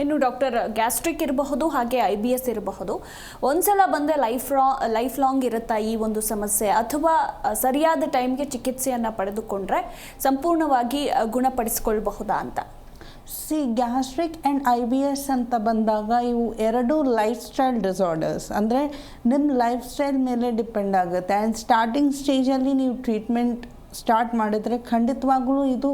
ಇನ್ನು doctor, gastric ಇರಬಹುದು, ಹಾಗೆ IBS ಇರಬಹುದು. ಒಂದ್ಸಲ ಬಂದರೆ ಲೈಫ್ ಲಾಂಗ್ ಇರುತ್ತಾ ಈ ಒಂದು ಸಮಸ್ಯೆ, ಅಥವಾ ಸರಿಯಾದ ಟೈಮ್ಗೆ ಚಿಕಿತ್ಸೆಯನ್ನು ಪಡೆದುಕೊಂಡ್ರೆ ಸಂಪೂರ್ಣವಾಗಿ ಗುಣಪಡಿಸಿಕೊಳ್ಳಬಹುದಾ ಅಂತ? ಗ್ಯಾಸ್ಟ್ರಿಕ್ ಆ್ಯಂಡ್ IBS ಅಂತ ಬಂದಾಗ ಇವು ಎರಡು ಲೈಫ್ ಸ್ಟೈಲ್ ಡಿಸಾರ್ಡರ್ಸ್, ಅಂದರೆ ನಿಮ್ಮ ಲೈಫ್ ಸ್ಟೈಲ್ ಮೇಲೆ ಡಿಪೆಂಡ್ ಆಗುತ್ತೆ. ಆ್ಯಂಡ್ ಸ್ಟಾರ್ಟಿಂಗ್ ಸ್ಟೇಜಲ್ಲಿ ನೀವು ಟ್ರೀಟ್ಮೆಂಟ್ ಸ್ಟಾರ್ಟ್ ಮಾಡಿದರೆ ಖಂಡಿತವಾಗ್ಲೂ ಇದು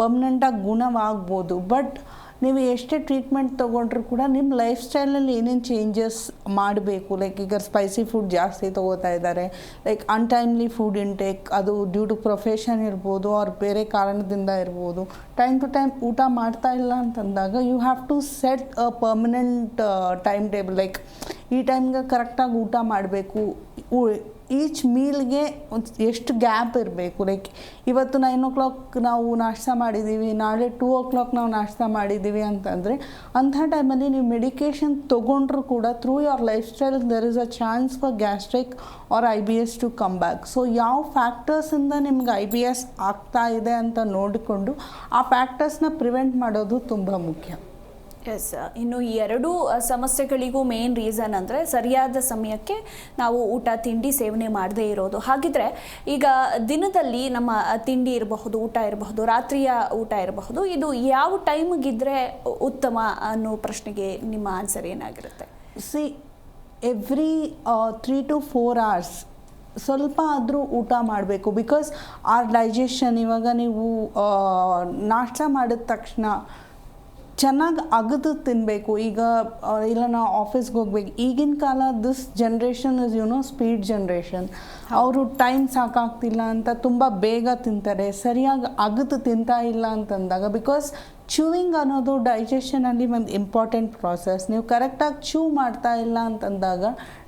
ಪರ್ಮನೆಂಟಾಗಿ ಗುಣವಾಗ್ಬೋದು. ಬಟ್ ನೀವು ಎಷ್ಟೇ ಟ್ರೀಟ್ಮೆಂಟ್ ತೊಗೊಂಡ್ರೂ ಕೂಡ ನಿಮ್ಮ ಲೈಫ್ ಸ್ಟೈಲಲ್ಲಿ ಏನೇನು ಚೇಂಜಸ್ ಮಾಡಬೇಕು, ಲೈಕ್ ಈಗ ಸ್ಪೈಸಿ ಫುಡ್ ಜಾಸ್ತಿ ತೊಗೋತಾ ಇದ್ದಾರೆ, ಲೈಕ್ ಅನ್ಟೈಮ್ಲಿ ಫುಡ್ ಇಂಟೇಕ್, ಅದು ಡ್ಯೂ ಟು ಪ್ರೊಫೆಷನ್ ಇರ್ಬೋದು ಅವ್ರ ಬೇರೆ ಕಾರಣದಿಂದ ಇರ್ಬೋದು, ಟೈಮ್ ಟು ಟೈಮ್ ಊಟ ಮಾಡ್ತಾ ಇಲ್ಲ ಅಂತಂದಾಗ you have to set a permanent time table, like ಈ ಟೈಮ್ಗೆ ಕರೆಕ್ಟಾಗಿ ಊಟ ಮಾಡಬೇಕು. ಈಚ್ ಮೀಲ್ಗೆ ಎಷ್ಟು ಗ್ಯಾಪ್ ಇರಬೇಕು, ಲೈಕ್ ಇವತ್ತು 9 o'clock ನಾವು ನಾಷ್ಟ ಮಾಡಿದ್ದೀವಿ, ನಾಳೆ 2 o'clock ನಾವು ನಾಷ್ಟ ಮಾಡಿದ್ದೀವಿ ಅಂತಂದರೆ ಅಂಥ ಟೈಮಲ್ಲಿ ನೀವು ಮೆಡಿಕೇಷನ್ ತೊಗೊಂಡ್ರೂ ಕೂಡ through your lifestyle there is a chance for gastric or IBS to come back. So ಯಾವ ಫ್ಯಾಕ್ಟರ್ಸಿಂದ ನಿಮ್ಗೆ IBS ಆಗ್ತಾ ಇದೆ ಅಂತ ನೋಡಿಕೊಂಡು ಆ ಫ್ಯಾಕ್ಟರ್ಸ್ನ ಪ್ರಿವೆಂಟ್ ಮಾಡೋದು ತುಂಬ ಮುಖ್ಯ. ಎಸ್, ಇನ್ನು ಈ ಎರಡೂ ಸಮಸ್ಯೆಗಳಿಗೂ ಮೇನ್ ರೀಸನ್ ಅಂದರೆ ಸರಿಯಾದ ಸಮಯಕ್ಕೆ ನಾವು ಊಟ ತಿಂಡಿ ಸೇವನೆ ಮಾಡದೇ ಇರೋದು. ಹಾಗಿದ್ರೆ ಈಗ ದಿನದಲ್ಲಿ ನಮ್ಮ ತಿಂಡಿ ಇರಬಹುದು, ಊಟ ಇರಬಹುದು, ರಾತ್ರಿಯ ಊಟ ಇರಬಹುದು, ಇದು ಯಾವ ಟೈಮ್ಗಿದ್ರೆ ಉತ್ತಮ ಅನ್ನೋ ಪ್ರಶ್ನೆಗೆ ನಿಮ್ಮ ಆನ್ಸರ್ ಏನಾಗಿರುತ್ತೆ? ಎವ್ರಿ 3 to 4 hours ಸ್ವಲ್ಪ ಆದರೂ ಊಟ ಮಾಡಬೇಕು. ಬಿಕಾಸ್ ಆರ್ ಡೈಜೆಷನ್, ಇವಾಗ ನೀವು ನಾಷ್ಟ ಮಾಡಿದ ತಕ್ಷಣ ಚೆನ್ನಾಗಿ ಅಗದು ತಿನ್ನಬೇಕು. ಈಗ ಇಲ್ಲ ನಾವು ಆಫೀಸ್ಗೆ ಹೋಗ್ಬೇಕು, ಈಗಿನ ಕಾಲ this generation is speed generation. ಅವರು ಟೈಮ್ ಸಾಕಾಗ್ತಿಲ್ಲ ಅಂತ ತುಂಬ ಬೇಗ ತಿಂತಾರೆ, ಸರಿಯಾಗಿ ಅಗದು ತಿಂತಾ ಇಲ್ಲ ಅಂತಂದಾಗ, ಬಿಕಾಸ್ ಚೂವಿಂಗ್ ಅನ್ನೋದು ಡೈಜೆಷನಲ್ಲಿ ಒಂದು ಇಂಪಾರ್ಟೆಂಟ್ ಪ್ರಾಸೆಸ್. ನೀವು ಕರೆಕ್ಟಾಗಿ ಚೂ ಮಾಡ್ತಾ ಇಲ್ಲ ಅಂತಂದಾಗ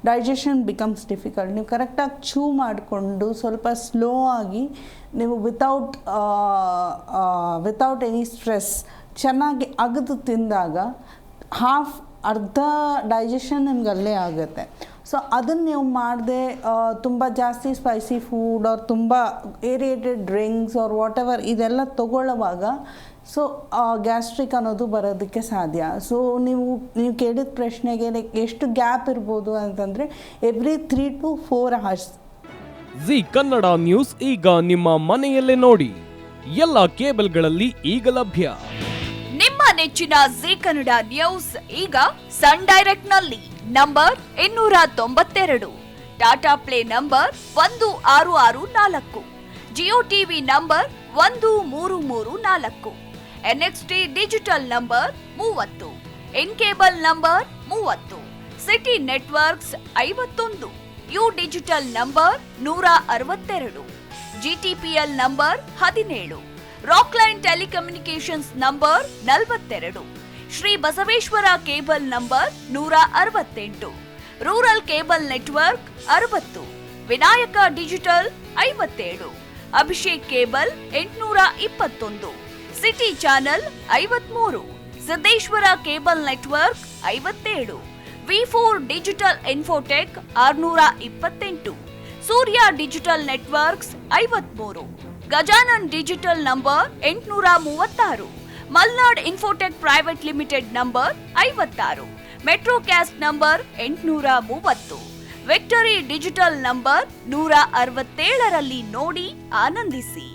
ಡೈಜೆಷನ್ ಬಿಕಮ್ಸ್ ಡಿಫಿಕಲ್ಟ್. ನೀವು ಕರೆಕ್ಟಾಗಿ ಚೂ ಮಾಡಿಕೊಂಡು ಸ್ವಲ್ಪ ಸ್ಲೋ ಆಗಿ ನೀವು ವಿತೌಟ್ ಎನಿ ಸ್ಟ್ರೆಸ್ ಚೆನ್ನಾಗಿ ಅಗದು ತಿಂದಾಗ ಅರ್ಧ ಡೈಜೆಷನ್ ನಿಮ್ಗೆ ಅಲ್ಲೇ ಆಗುತ್ತೆ. ಸೊ ಅದನ್ನು ನೀವು ಮಾಡದೆ ತುಂಬ ಜಾಸ್ತಿ ಸ್ಪೈಸಿ ಫುಡ್ ಅವ್ರು ತುಂಬ aerated drinks or whatever ಇದೆಲ್ಲ ತಗೊಳ್ಳುವಾಗ ಸೊ ಗ್ಯಾಸ್ಟ್ರಿಕ್ ಅನ್ನೋದು ಬರೋದಕ್ಕೆ ಸಾಧ್ಯ. ಸೊ ನೀವು ಕೇಳಿದ ಪ್ರಶ್ನೆಗೆ ಎಷ್ಟು ಗ್ಯಾಪ್ ಇರ್ಬೋದು ಅಂತಂದರೆ every 3 to 4 hours. G Kannada news ಈಗ ನಿಮ್ಮ ಮನೆಯಲ್ಲೇ ನೋಡಿ, ಎಲ್ಲ ಕೇಬಲ್ಗಳಲ್ಲಿ ಈಗ ಲಭ್ಯ. ನಿಮ್ಮ ನೆಚ್ಚಿನ ಜಿ ಕನ್ನಡ ನ್ಯೂಸ್ ಈಗ ಸನ್ ಡೈರೆಕ್ಟ್ ನಲ್ಲಿ number 292, Tata play number 1664, Jio TV number 1334, NXT digital number 30, in cable number 30, city networks 51, U digital number 162, GTPL number 17, Rockline telecommunications number 42, Shri Basaveshwara cable number 168, rural cable network 60, Vinayaka digital 57, Abhishek cable 821, city channel 53, Siddeshwara cable network 57, V4 digital Infotech 628, Surya digital networks 53, Gajanan digital number 836, Malnad Infotech Private Limited number 56, Metrocast number 830, Victory Digital number 167ರಲ್ಲಿ ನೋಡಿ ಆನಂದಿಸಿ.